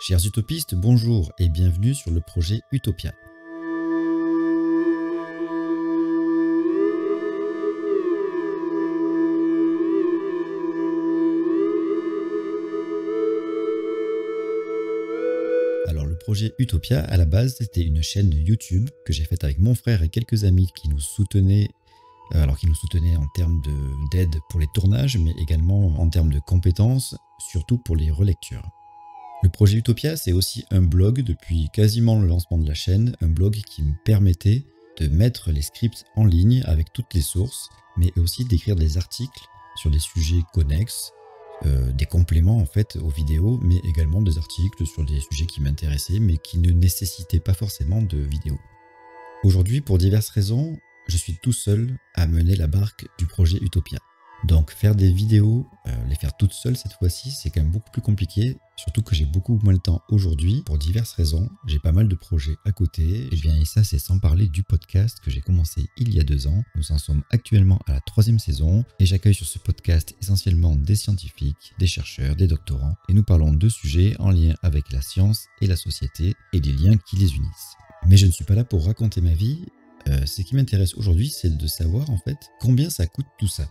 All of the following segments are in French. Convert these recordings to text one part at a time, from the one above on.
Chers utopistes, bonjour et bienvenue sur le projet Utopia. Alors le projet Utopia, à la base, c'était une chaîne de YouTube que j'ai faite avec mon frère et quelques amis qui nous soutenaient en termes d'aide pour les tournages, mais également en termes de compétences, surtout pour les relectures. Le projet Utopia, c'est aussi un blog depuis quasiment le lancement de la chaîne, un blog qui me permettait de mettre les scripts en ligne avec toutes les sources, mais aussi d'écrire des articles sur des sujets connexes, des compléments en fait aux vidéos, mais également des articles sur des sujets qui m'intéressaient, mais qui ne nécessitaient pas forcément de vidéos. Aujourd'hui, pour diverses raisons, je suis tout seul à mener la barque du projet Utopia. Donc faire des vidéos, les faire toutes seules cette fois-ci, c'est quand même beaucoup plus compliqué, surtout que j'ai beaucoup moins le temps aujourd'hui pour diverses raisons. J'ai pas mal de projets à côté, et ça c'est sans parler du podcast que j'ai commencé il y a 2 ans. Nous en sommes actuellement à la 3e saison et j'accueille sur ce podcast essentiellement des scientifiques, des chercheurs, des doctorants et nous parlons de sujets en lien avec la science et la société et les liens qui les unissent. Mais je ne suis pas là pour raconter ma vie, ce qui m'intéresse aujourd'hui c'est de savoir en fait combien ça coûte tout ça.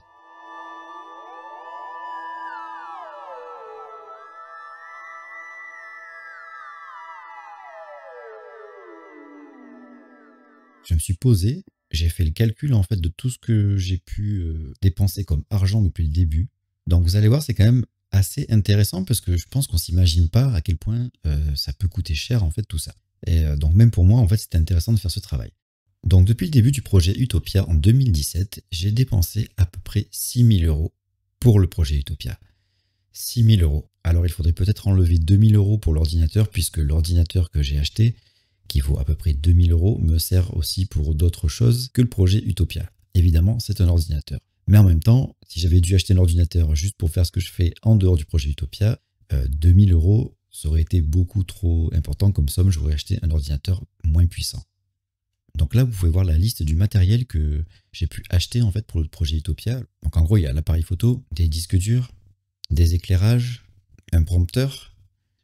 Je me suis posé, j'ai fait le calcul en fait de tout ce que j'ai pu dépenser comme argent depuis le début. Donc vous allez voir, c'est quand même assez intéressant parce que je pense qu'on s'imagine pas à quel point ça peut coûter cher en fait tout ça. Et donc même pour moi en fait c'était intéressant de faire ce travail. Donc depuis le début du projet Utopia en 2017, j'ai dépensé à peu près 6 000 € pour le projet Utopia. 6 000 €. Alors il faudrait peut-être enlever 2 000 € pour l'ordinateur puisque l'ordinateur que j'ai acheté, qui vaut à peu près 2 000 €, me sert aussi pour d'autres choses que le projet Utopia. Évidemment, c'est un ordinateur. Mais en même temps, si j'avais dû acheter un ordinateur juste pour faire ce que je fais en dehors du projet Utopia, 2 000 €, ça aurait été beaucoup trop important comme somme, j'aurais acheté un ordinateur moins puissant. Donc là, vous pouvez voir la liste du matériel que j'ai pu acheter en fait pour le projet Utopia. Donc en gros, il y a l'appareil photo, des disques durs, des éclairages, un prompteur,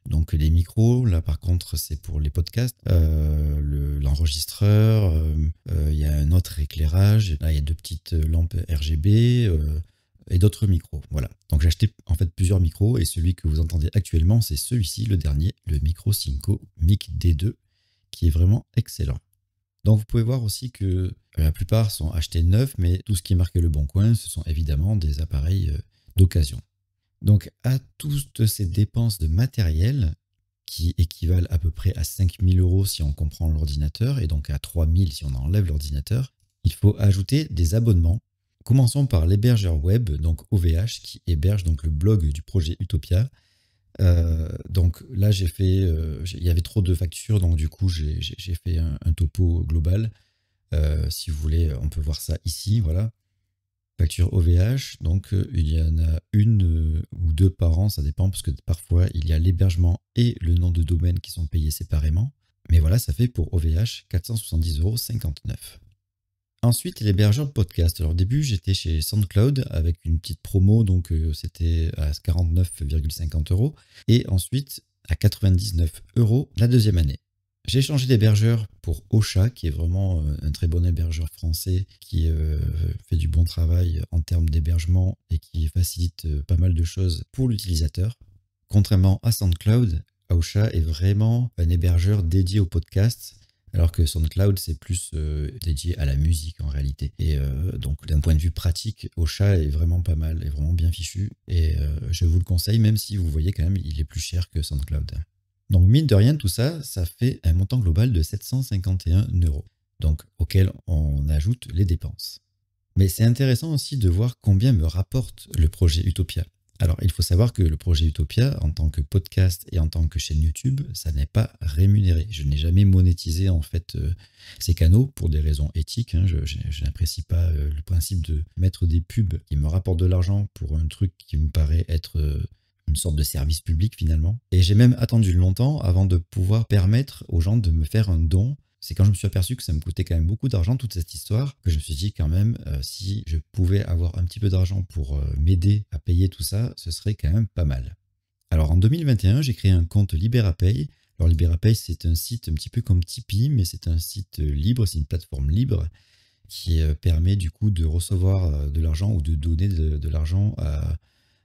donc les micros, là par contre c'est pour les podcasts, l'enregistreur, il y a un autre éclairage, là il y a 2 petites lampes RGB et d'autres micros. Voilà. Donc j'ai acheté en fait plusieurs micros et celui que vous entendez actuellement c'est celui-ci, le dernier, le Micro Synco Mic D2, qui est vraiment excellent. Donc vous pouvez voir aussi que la plupart sont achetés neufs, mais tout ce qui est marqué Le Bon Coin, ce sont évidemment des appareils d'occasion. Donc à toutes ces dépenses de matériel, qui équivalent à peu près à 5 000 € si on comprend l'ordinateur, et donc à 3 000 si on enlève l'ordinateur, il faut ajouter des abonnements. Commençons par l'hébergeur web, donc OVH, qui héberge donc le blog du projet Utopia. Donc là j'ai fait, il y avait trop de factures, donc du coup j'ai fait un topo global. Si vous voulez, on peut voir ça ici, voilà. Facture OVH, donc il y en a une ou 2 par an, ça dépend, parce que parfois il y a l'hébergement et le nom de domaine qui sont payés séparément. Mais voilà, ça fait pour OVH 470,59 €. Ensuite, l'hébergeur podcast. Alors au début, j'étais chez SoundCloud avec une petite promo, donc c'était à 49,50 €. Et ensuite, à 99 € la 2e année. J'ai changé d'hébergeur pour Ocha, qui est vraiment un très bon hébergeur français qui fait du bon travail en termes d'hébergement et qui facilite pas mal de choses pour l'utilisateur. Contrairement à SoundCloud, Ocha est vraiment un hébergeur dédié au podcast, alors que SoundCloud c'est plus dédié à la musique en réalité. Et donc d'un point de vue pratique, Ocha est vraiment pas mal, est vraiment bien fichu. Et je vous le conseille, même si vous voyez quand même il est plus cher que SoundCloud. Donc mine de rien, tout ça, ça fait un montant global de 751 €, donc auquel on ajoute les dépenses. Mais c'est intéressant aussi de voir combien me rapporte le projet Utopia. Alors il faut savoir que le projet Utopia, en tant que podcast et en tant que chaîne YouTube, ça n'est pas rémunéré. Je n'ai jamais monétisé en fait ces canaux pour des raisons éthiques. Je n'apprécie pas le principe de mettre des pubs qui me rapportent de l'argent pour un truc qui me paraît être une sorte de service public finalement. Et j'ai même attendu longtemps avant de pouvoir permettre aux gens de me faire un don. C'est quand je me suis aperçu que ça me coûtait quand même beaucoup d'argent toute cette histoire, que je me suis dit quand même, si je pouvais avoir un petit peu d'argent pour m'aider à payer tout ça, ce serait quand même pas mal. Alors en 2021, j'ai créé un compte Liberapay. Alors Liberapay, c'est un site un petit peu comme Tipeee, mais c'est un site libre, c'est une plateforme libre qui permet du coup de recevoir de l'argent ou de donner de l'argent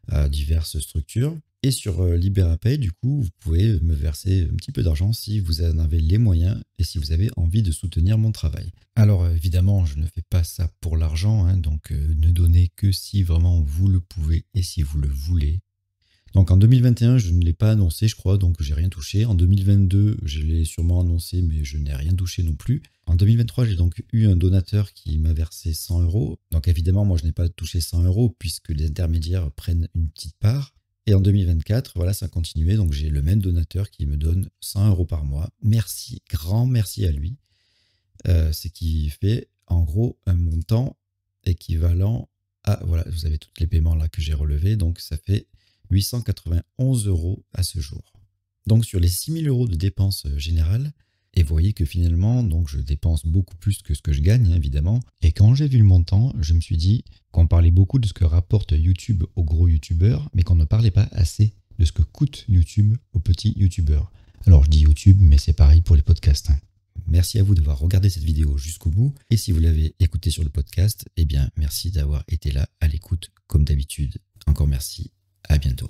à diverses structures. Et sur Liberapay, du coup, vous pouvez me verser un petit peu d'argent si vous en avez les moyens et si vous avez envie de soutenir mon travail. Alors évidemment, je ne fais pas ça pour l'argent, hein, donc ne donnez que si vraiment vous le pouvez et si vous le voulez. Donc en 2021, je ne l'ai pas annoncé, je crois, donc j'ai rien touché. En 2022, je l'ai sûrement annoncé, mais je n'ai rien touché non plus. En 2023, j'ai donc eu un donateur qui m'a versé 100 euros. Donc évidemment, moi, je n'ai pas touché 100 euros puisque les intermédiaires prennent une petite part. Et en 2024, voilà, ça a continué. Donc j'ai le même donateur qui me donne 100 euros par mois. Merci, grand merci à lui. Ce qui fait en gros un montant équivalent à, voilà, vous avez tous les paiements là que j'ai relevés. Donc ça fait 891 euros à ce jour. Donc sur les 6000 euros de dépenses générales, et vous voyez que finalement, donc je dépense beaucoup plus que ce que je gagne, hein, évidemment. Et quand j'ai vu le montant, je me suis dit qu'on parlait beaucoup de ce que rapporte YouTube aux gros YouTubeurs, mais qu'on ne parlait pas assez de ce que coûte YouTube aux petits YouTubeurs. Alors je dis YouTube, mais c'est pareil pour les podcasts, hein. Merci à vous d'avoir regardé cette vidéo jusqu'au bout. Et si vous l'avez écouté sur le podcast, eh bien merci d'avoir été là à l'écoute comme d'habitude. Encore merci. À bientôt.